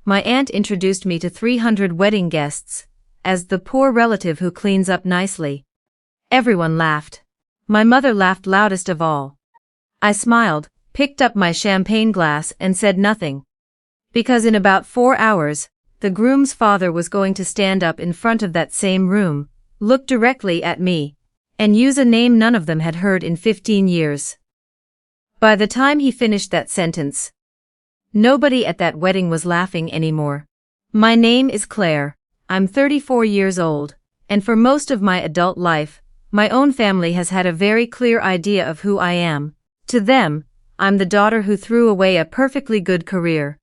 my aunt introduced me to 300 wedding guests as the poor relative who cleans up nicely. Everyone laughed. My mother laughed loudest of all. I smiled, picked up my champagne glass and said nothing. Because in about 4 hours, the groom's father was going to stand up in front of that same room, look directly at me, and use a name none of them had heard in 15 years. By the time he finished that sentence, nobody at that wedding was laughing anymore. My name is Claire. I'm 34 years old, and for most of my adult life, my own family has had a very clear idea of who I am. To them, I'm the daughter who threw away a perfectly good career.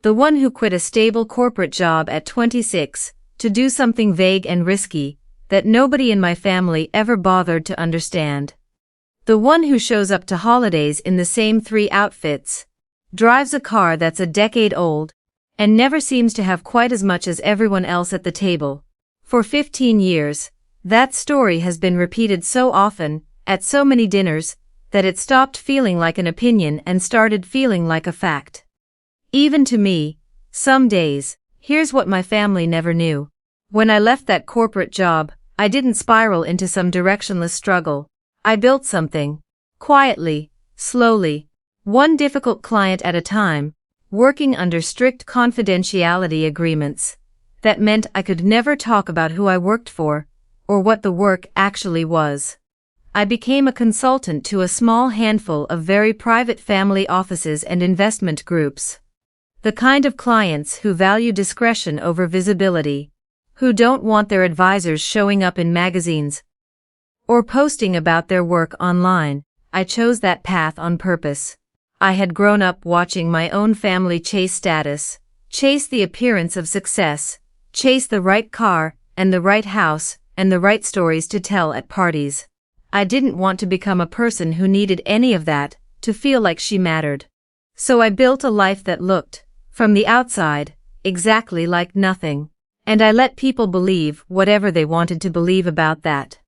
The one who quit a stable corporate job at 26 to do something vague and risky that nobody in my family ever bothered to understand. The one who shows up to holidays in the same 3 outfits, drives a car that's a decade old, and never seems to have quite as much as everyone else at the table. For 15 years, that story has been repeated so often, at so many dinners, that it stopped feeling like an opinion and started feeling like a fact. Even to me, some days, here's what my family never knew. When I left that corporate job, I didn't spiral into some directionless struggle. I built something. Quietly, slowly, one difficult client at a time, working under strict confidentiality agreements. That meant I could never talk about who I worked for, or what the work actually was. I became a consultant to a small handful of very private family offices and investment groups. The kind of clients who value discretion over visibility, who don't want their advisors showing up in magazines or posting about their work online. I chose that path on purpose. I had grown up watching my own family chase status, chase the appearance of success, chase the right car, and the right house, and the right stories to tell at parties. I didn't want to become a person who needed any of that to feel like she mattered. So I built a life that looked, from the outside, exactly like nothing. And I let people believe whatever they wanted to believe about that.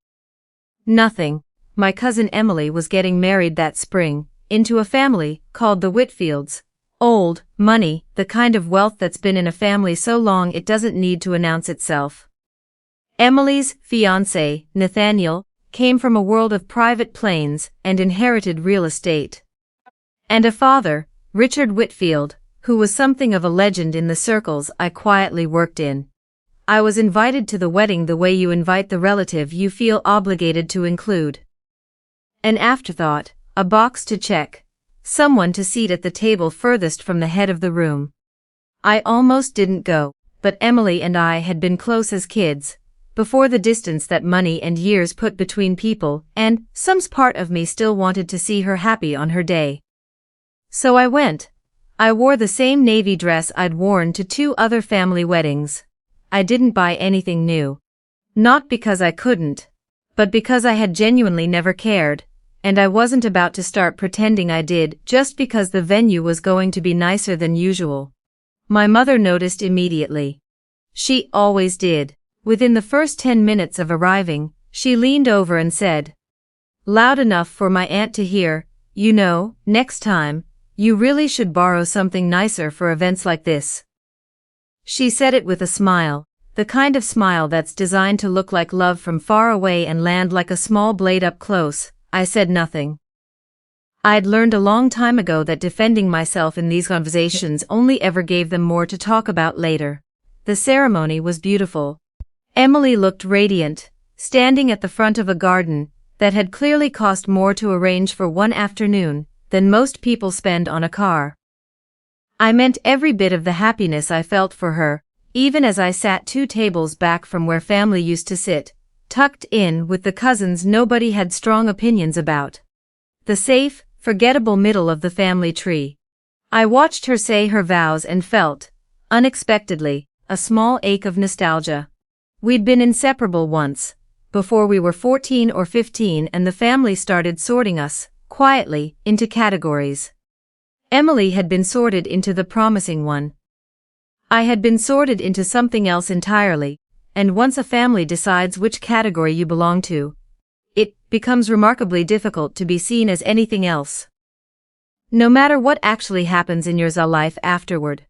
Nothing. My cousin Emily was getting married that spring, into a family called the Whitfields. Old money, the kind of wealth that's been in a family so long it doesn't need to announce itself. Emily's fiancé, Nathaniel, came from a world of private planes and inherited real estate. And a father, Richard Whitfield, who was something of a legend in the circles I quietly worked in. I was invited to the wedding the way you invite the relative you feel obligated to include. An afterthought, a box to check, someone to seat at the table furthest from the head of the room. I almost didn't go, but Emily and I had been close as kids, before the distance that money and years put between people, and some part of me still wanted to see her happy on her day. So I went. I wore the same navy dress I'd worn to 2 other family weddings. I didn't buy anything new. Not because I couldn't, but because I had genuinely never cared, and I wasn't about to start pretending I did just because the venue was going to be nicer than usual. My mother noticed immediately. She always did. Within the first 10 minutes of arriving, she leaned over and said, loud enough for my aunt to hear, "You know, next time, you really should borrow something nicer for events like this." She said it with a smile, the kind of smile that's designed to look like love from far away and land like a small blade up close. I said nothing. I'd learned a long time ago that defending myself in these conversations only ever gave them more to talk about later. The ceremony was beautiful. Emily looked radiant, standing at the front of a garden that had clearly cost more to arrange for one afternoon than most people spend on a car. I meant every bit of the happiness I felt for her, even as I sat 2 tables back from where family used to sit, tucked in with the cousins nobody had strong opinions about. The safe, forgettable middle of the family tree. I watched her say her vows and felt, unexpectedly, a small ache of nostalgia. We'd been inseparable once, before we were 14 or 15 and the family started sorting us, quietly, into categories. Emily had been sorted into the promising one. I had been sorted into something else entirely, and once a family decides which category you belong to, it becomes remarkably difficult to be seen as anything else. No matter what actually happens in your life afterward.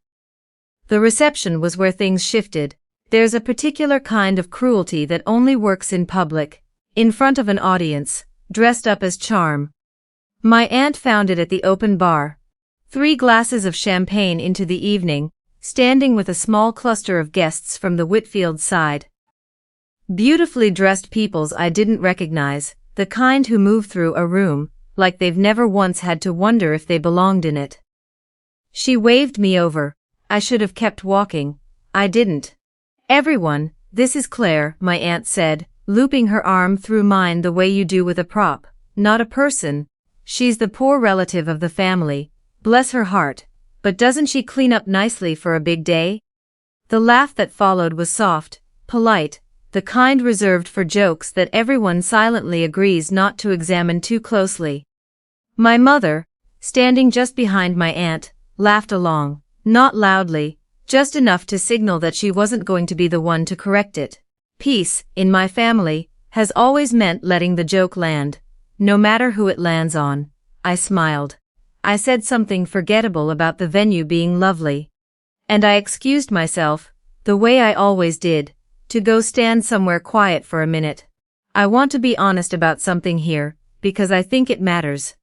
The reception was where things shifted. There's a particular kind of cruelty that only works in public, in front of an audience, dressed up as charm. My aunt found it at the open bar. 3 glasses of champagne into the evening, standing with a small cluster of guests from the Whitfield side. Beautifully dressed peoples I didn't recognize, the kind who move through a room like they've never once had to wonder if they belonged in it. She waved me over. I should have kept walking. I didn't. Everyone, this is Claire, my aunt said, looping her arm through mine the way you do with a prop, not a person. She's the poor relative of the family, bless her heart, but doesn't she clean up nicely for a big day? The laugh that followed was soft, polite, the kind reserved for jokes that everyone silently agrees not to examine too closely. My mother, standing just behind my aunt, laughed along, not loudly, just enough to signal that she wasn't going to be the one to correct it. Peace, in my family, has always meant letting the joke land, no matter who it lands on. I smiled. I said something forgettable about the venue being lovely. And I excused myself, the way I always did, to go stand somewhere quiet for a minute. I want to be honest about something here, because I think it matters.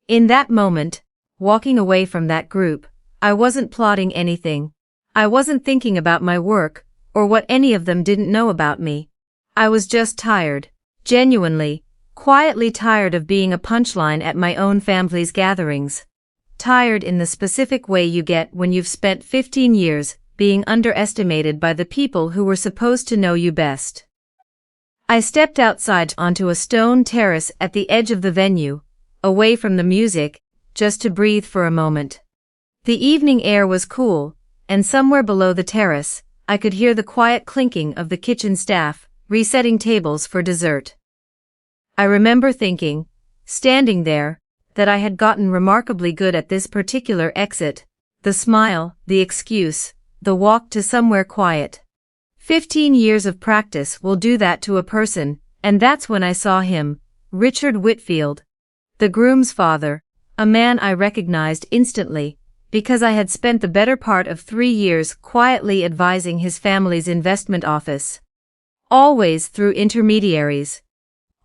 In that moment, walking away from that group, I wasn't plotting anything. I wasn't thinking about my work, or what any of them didn't know about me. I was just tired, genuinely, quietly tired of being a punchline at my own family's gatherings. Tired in the specific way you get when you've spent 15 years being underestimated by the people who were supposed to know you best. I stepped outside onto a stone terrace at the edge of the venue, away from the music, just to breathe for a moment. The evening air was cool, and somewhere below the terrace, I could hear the quiet clinking of the kitchen staff, resetting tables for dessert. I remember thinking, standing there, that I had gotten remarkably good at this particular exit, the smile, the excuse, the walk to somewhere quiet. 15 years of practice will do that to a person, and that's when I saw him, Richard Whitfield, the groom's father, a man I recognized instantly, because I had spent the better part of 3 years quietly advising his family's investment office. Always through intermediaries.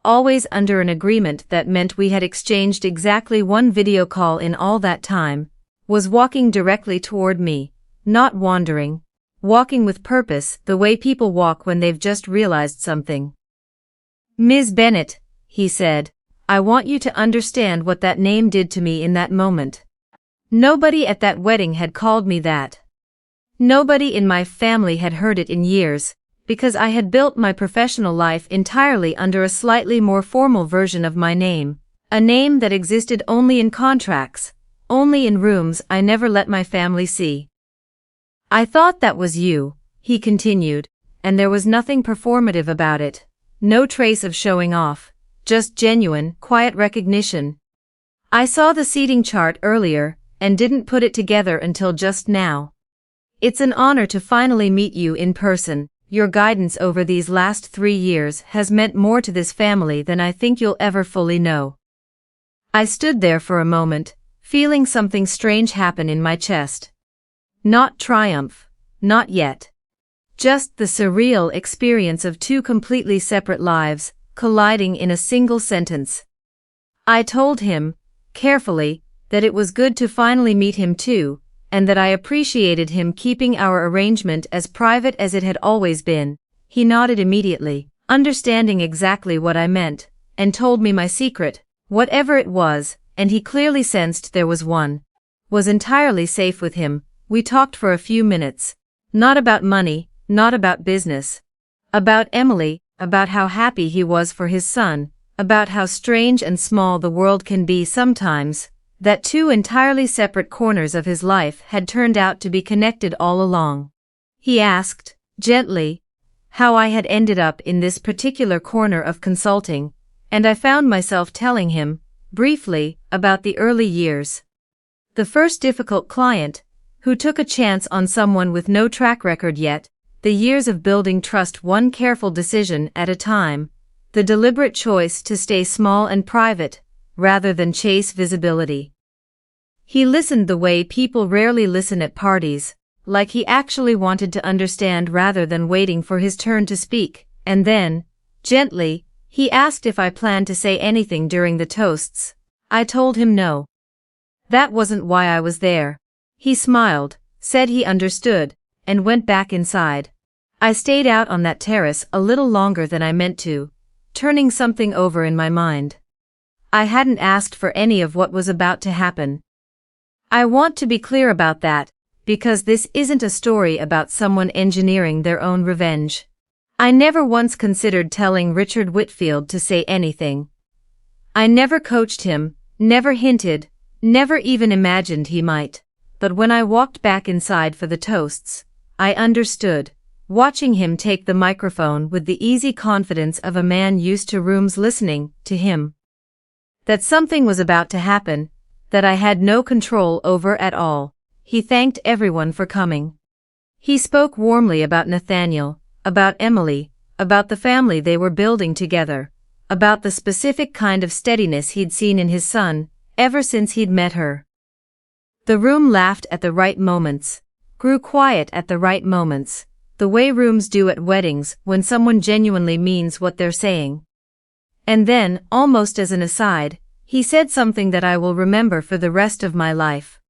Always under an agreement that meant we had exchanged exactly 1 video call in all that time, was walking directly toward me, not wandering, walking with purpose the way people walk when they've just realized something. Ms. Bennett, he said, I want you to understand what that name did to me in that moment. Nobody at that wedding had called me that. Nobody in my family had heard it in years, because I had built my professional life entirely under a slightly more formal version of my name, a name that existed only in contracts, only in rooms I never let my family see. I thought that was you, he continued, and there was nothing performative about it, no trace of showing off, just genuine, quiet recognition. I saw the seating chart earlier, and didn't put it together until just now. It's an honor to finally meet you in person. Your guidance over these last 3 years has meant more to this family than I think you'll ever fully know. I stood there for a moment, feeling something strange happen in my chest. Not triumph, not yet. Just the surreal experience of 2 completely separate lives, colliding in a single sentence. I told him, carefully, that it was good to finally meet him too, and that I appreciated him keeping our arrangement as private as it had always been. He nodded immediately, understanding exactly what I meant, and told me my secret, whatever it was, and he clearly sensed there was one. Was entirely safe with him. We talked for a few minutes. Not about money, not about business. About Emily, about how happy he was for his son, about how strange and small the world can be sometimes, that 2 entirely separate corners of his life had turned out to be connected all along. He asked, gently, how I had ended up in this particular corner of consulting, and I found myself telling him, briefly, about the early years. The first difficult client, who took a chance on someone with no track record yet, the years of building trust one careful decision at a time, the deliberate choice to stay small and private, rather than chase visibility. He listened the way people rarely listen at parties, like he actually wanted to understand rather than waiting for his turn to speak, and then, gently, he asked if I planned to say anything during the toasts. I told him no. That wasn't why I was there. He smiled, said he understood, and went back inside. I stayed out on that terrace a little longer than I meant to, turning something over in my mind. I hadn't asked for any of what was about to happen. I want to be clear about that, because this isn't a story about someone engineering their own revenge. I never once considered telling Richard Whitfield to say anything. I never coached him, never hinted, never even imagined he might. But when I walked back inside for the toasts, I understood, watching him take the microphone with the easy confidence of a man used to rooms listening to him, that something was about to happen, that I had no control over at all. He thanked everyone for coming. He spoke warmly about Nathaniel, about Emily, about the family they were building together, about the specific kind of steadiness he'd seen in his son, ever since he'd met her. The room laughed at the right moments, grew quiet at the right moments, the way rooms do at weddings when someone genuinely means what they're saying. And then, almost as an aside, he said something that I will remember for the rest of my life.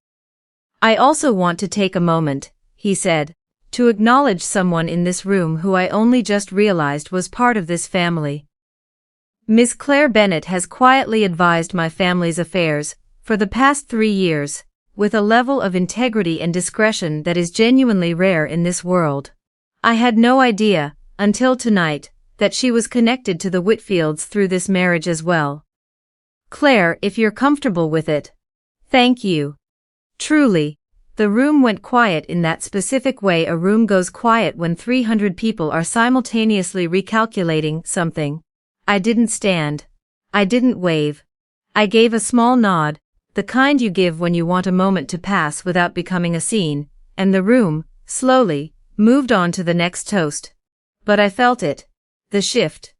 I also want to take a moment, he said, to acknowledge someone in this room who I only just realized was part of this family. Miss Claire Bennett has quietly advised my family's affairs for the past 3 years, with a level of integrity and discretion that is genuinely rare in this world. I had no idea, until tonight, that she was connected to the Whitfields through this marriage as well. Claire, if you're comfortable with it. Thank you. Truly. The room went quiet in that specific way a room goes quiet when 300 people are simultaneously recalculating something. I didn't stand. I didn't wave. I gave a small nod, the kind you give when you want a moment to pass without becoming a scene, and the room, slowly, moved on to the next toast. But I felt it. The shift.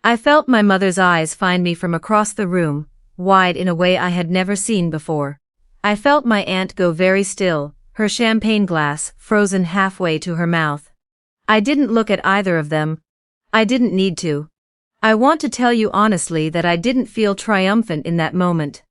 I felt my mother's eyes find me from across the room, wide in a way I had never seen before. I felt my aunt go very still, her champagne glass frozen halfway to her mouth. I didn't look at either of them. I didn't need to. I want to tell you honestly that I didn't feel triumphant in that moment.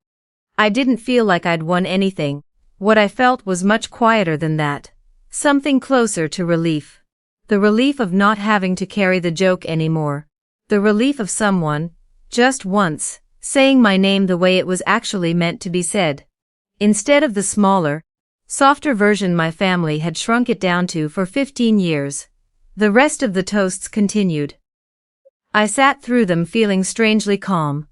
I didn't feel like I'd won anything. What I felt was much quieter than that. Something closer to relief. The relief of not having to carry the joke anymore. The relief of someone, just once, saying my name the way it was actually meant to be said. Instead of the smaller, softer version my family had shrunk it down to for 15 years. The rest of the toasts continued. I sat through them feeling strangely calm.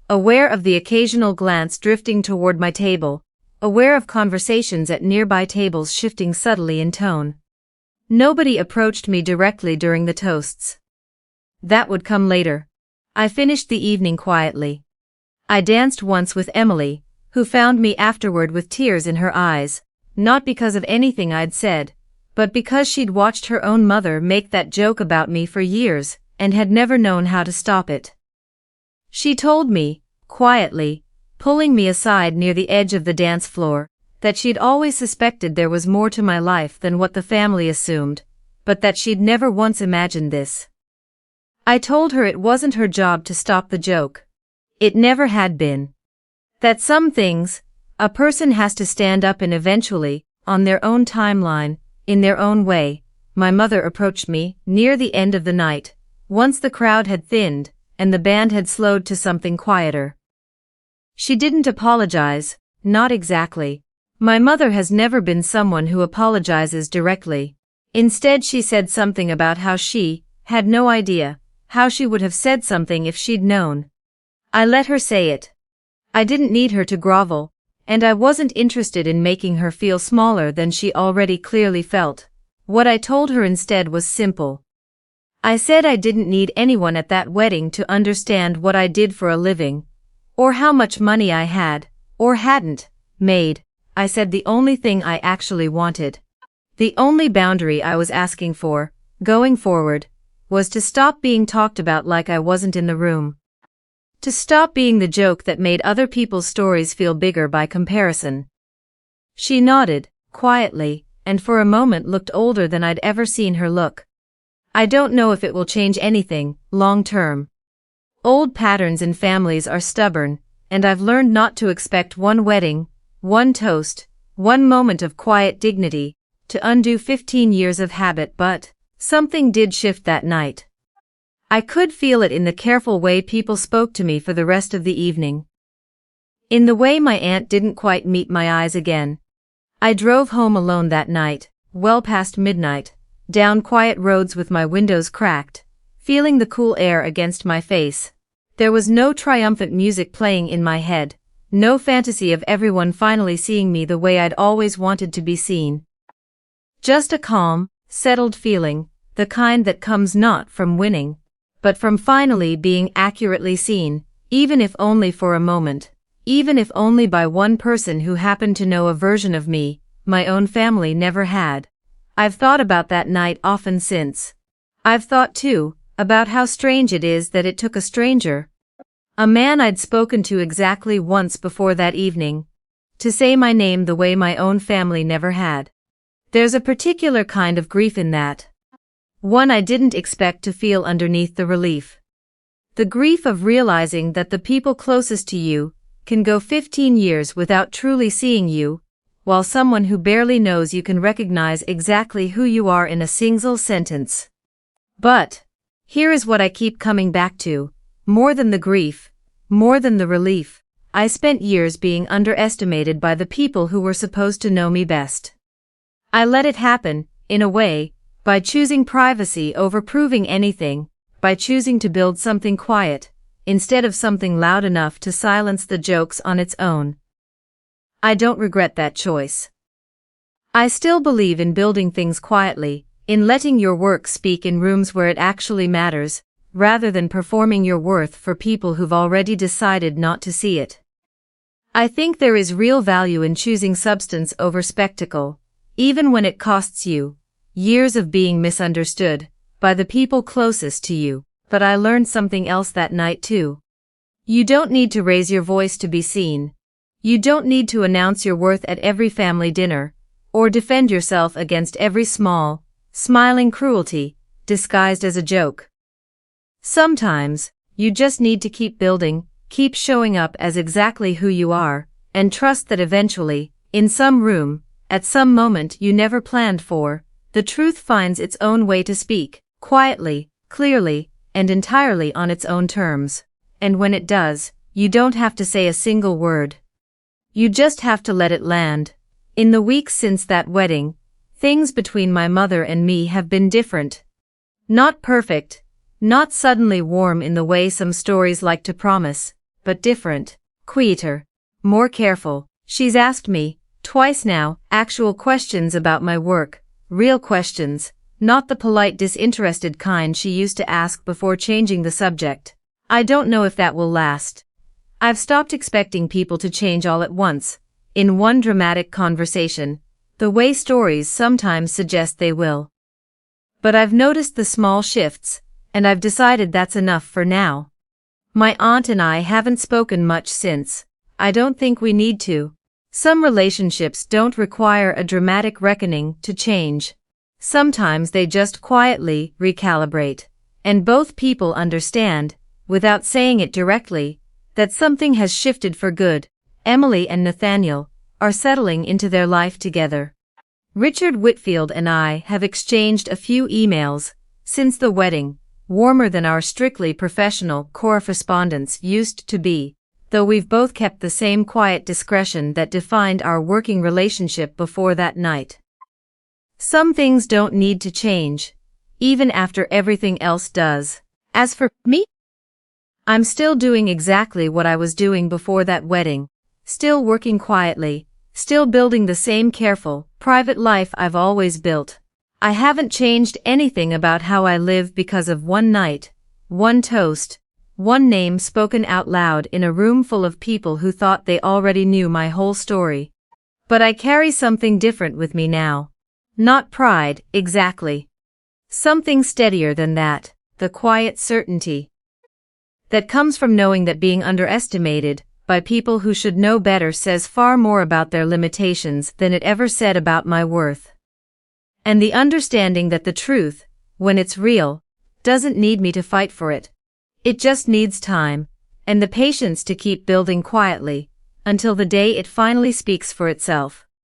Aware of the occasional glance drifting toward my table, aware of conversations at nearby tables shifting subtly in tone. Nobody approached me directly during the toasts. That would come later. I finished the evening quietly. I danced once with Emily, who found me afterward with tears in her eyes, not because of anything I'd said, but because she'd watched her own mother make that joke about me for years, and had never known how to stop it. She told me, quietly, pulling me aside near the edge of the dance floor, that she'd always suspected there was more to my life than what the family assumed, but that she'd never once imagined this. I told her it wasn't her job to stop the joke. It never had been. That some things, a person has to stand up and eventually, on their own timeline, in their own way. My mother approached me, near the end of the night, once the crowd had thinned, and the band had slowed to something quieter. She didn't apologize, not exactly. My mother has never been someone who apologizes directly. Instead she said something about how she had no idea, how she would have said something if she'd known. I let her say it. I didn't need her to grovel, and I wasn't interested in making her feel smaller than she already clearly felt. What I told her instead was simple. I said I didn't need anyone at that wedding to understand what I did for a living, or how much money I had, or hadn't, made. I said the only thing I actually wanted, the only boundary I was asking for, going forward, was to stop being talked about like I wasn't in the room. To stop being the joke that made other people's stories feel bigger by comparison. She nodded, quietly, and for a moment looked older than I'd ever seen her look. I don't know if it will change anything, long term. Old patterns in families are stubborn, and I've learned not to expect one wedding, one toast, one moment of quiet dignity, to undo 15 years of habit, but something did shift that night. I could feel it in the careful way people spoke to me for the rest of the evening. In the way my aunt didn't quite meet my eyes again. I drove home alone that night, well past midnight, down quiet roads with my windows cracked, feeling the cool air against my face. There was no triumphant music playing in my head, no fantasy of everyone finally seeing me the way I'd always wanted to be seen. Just a calm, settled feeling, the kind that comes not from winning, but from finally being accurately seen, even if only for a moment, even if only by one person who happened to know a version of me my own family never had. I've thought about that night often since. I've thought too, about how strange it is that it took a stranger, a man I'd spoken to exactly once before that evening, to say my name the way my own family never had. There's a particular kind of grief in that. One I didn't expect to feel underneath the relief. The grief of realizing that the people closest to you can go 15 years without truly seeing you, while someone who barely knows you can recognize exactly who you are in a single sentence. But here is what I keep coming back to, more than the grief, more than the relief. I spent years being underestimated by the people who were supposed to know me best. I let it happen, in a way, by choosing privacy over proving anything, by choosing to build something quiet, instead of something loud enough to silence the jokes on its own. I don't regret that choice. I still believe in building things quietly, in letting your work speak in rooms where it actually matters, rather than performing your worth for people who've already decided not to see it. I think there is real value in choosing substance over spectacle, even when it costs you years of being misunderstood by the people closest to you. But I learned something else that night too. You don't need to raise your voice to be seen. You don't need to announce your worth at every family dinner, or defend yourself against every small, smiling cruelty, disguised as a joke. Sometimes, you just need to keep building, keep showing up as exactly who you are, and trust that eventually, in some room, at some moment you never planned for, the truth finds its own way to speak, quietly, clearly, and entirely on its own terms. And when it does, you don't have to say a single word. You just have to let it land. In the weeks since that wedding, things between my mother and me have been different. Not perfect, not suddenly warm in the way some stories like to promise, but different, quieter, more careful. She's asked me, twice now, actual questions about my work, real questions, not the polite disinterested kind she used to ask before changing the subject. I don't know if that will last. I've stopped expecting people to change all at once, in one dramatic conversation, the way stories sometimes suggest they will. But I've noticed the small shifts, and I've decided that's enough for now. My aunt and I haven't spoken much since. I don't think we need to. Some relationships don't require a dramatic reckoning to change. Sometimes they just quietly recalibrate, and both people understand, without saying it directly, that something has shifted for good. Emily and Nathaniel are settling into their life together. Richard Whitfield and I have exchanged a few emails since the wedding, warmer than our strictly professional correspondence used to be, though we've both kept the same quiet discretion that defined our working relationship before that night. Some things don't need to change, even after everything else does. As for me, I'm still doing exactly what I was doing before that wedding, still working quietly, still building the same careful, private life I've always built. I haven't changed anything about how I live because of one night, one toast, one name spoken out loud in a room full of people who thought they already knew my whole story. But I carry something different with me now. Not pride, exactly. Something steadier than that, the quiet certainty that comes from knowing that being underestimated by people who should know better says far more about their limitations than it ever said about my worth. And the understanding that the truth, when it's real, doesn't need me to fight for it. It just needs time, and the patience to keep building quietly, until the day it finally speaks for itself.